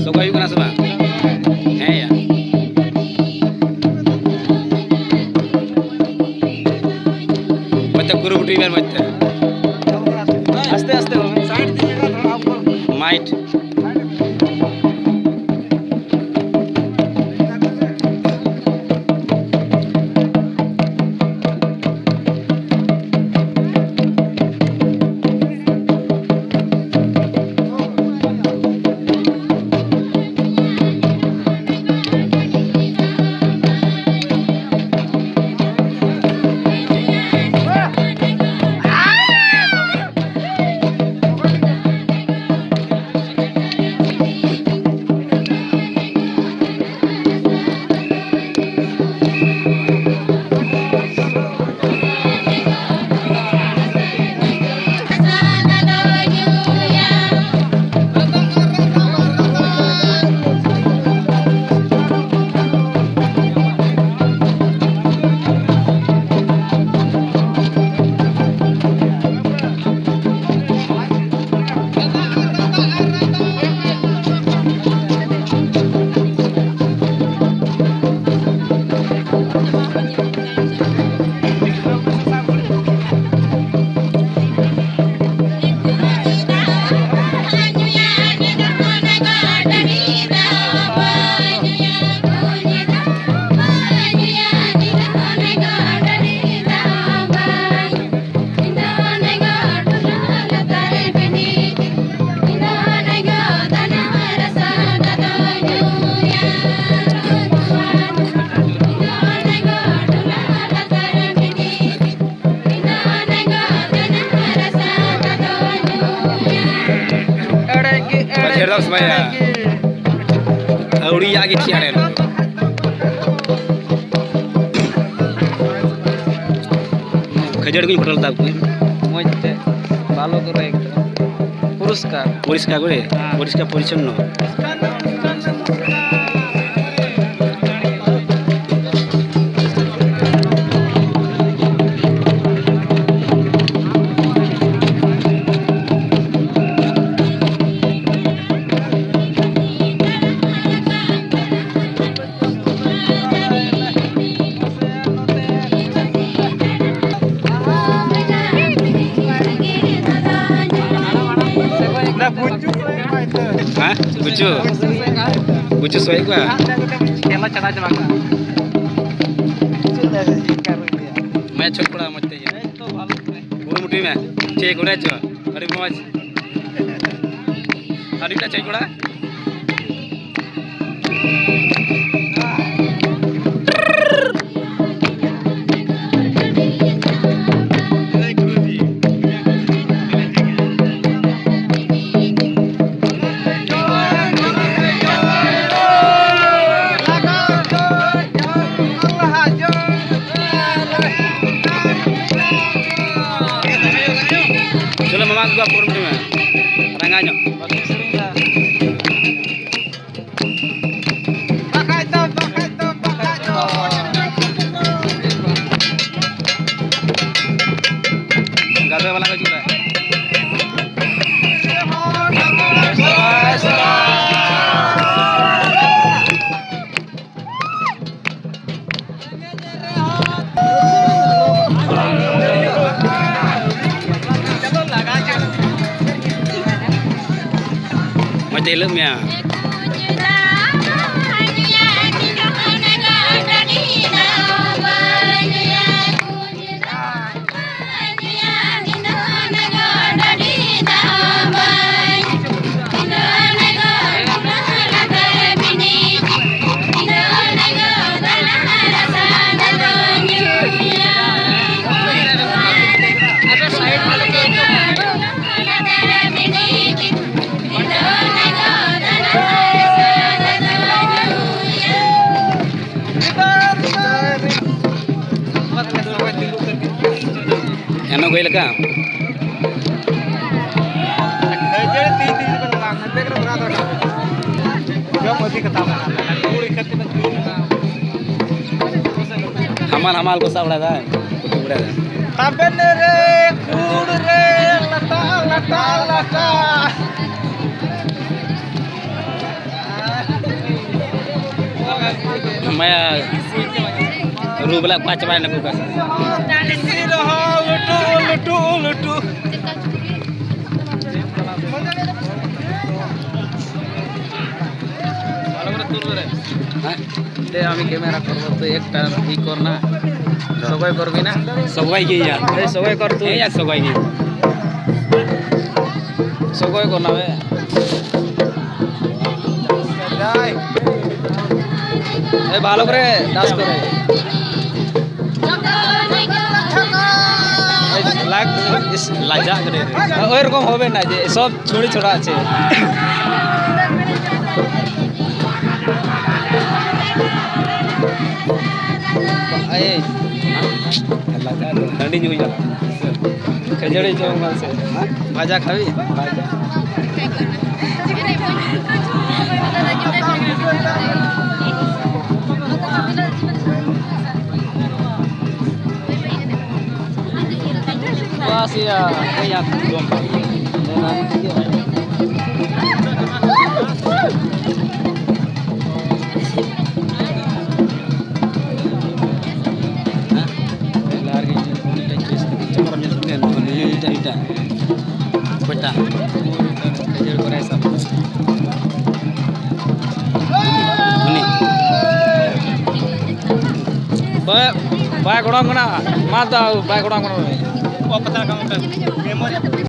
Soga yuk kena sama. Ya. Macam guru buti biar macam. আস্তে আস্তে বলবেন side দিকে थोड़ा आपको Might. Cerdas supaya Auri lagi tiada. Kejar kuing hotel tak kuing. মধ্যে ভালো করে একদম পুরস্কার Poriska gue, poriska porichonno. না বুঝু Hah? Bucu? Bucu soalnya gua. খেলা চালা যাবে না Main cok pula mati ya. এই তো ভালো করে Guru muti mah. Cek udah aja. Hari mau aja. Hari kita cek udah. Sudah mama gua purun tu mah. Ranganyo. sering dah pakai to Gabe wala ka juga. Macam ilmu ya. Ano gue leka? Hamal ko sa udah dah. Tapi nere kudu maya rubla 5 bayan aku kas. lutu. দে আমি camera করব তুই একটা ই কর না সবাই করবি না Sogoi ki ya. এই সবাই কর তুই Ya sogoi ki. সবাই কর না বে এই ভালো করে ডান্স করে লাগ Laja gede. ওই রকম হবে না যে সব ছুড়ি ছোড়া আছে এই Laja tu. Dandi juga jalan. খেজড়ি জম আছে ভাজা খাবি Wah sia, kayak dom. Beta. খেজড়ি করে সব Ini. Baik orang mana? Mata baik orang mana?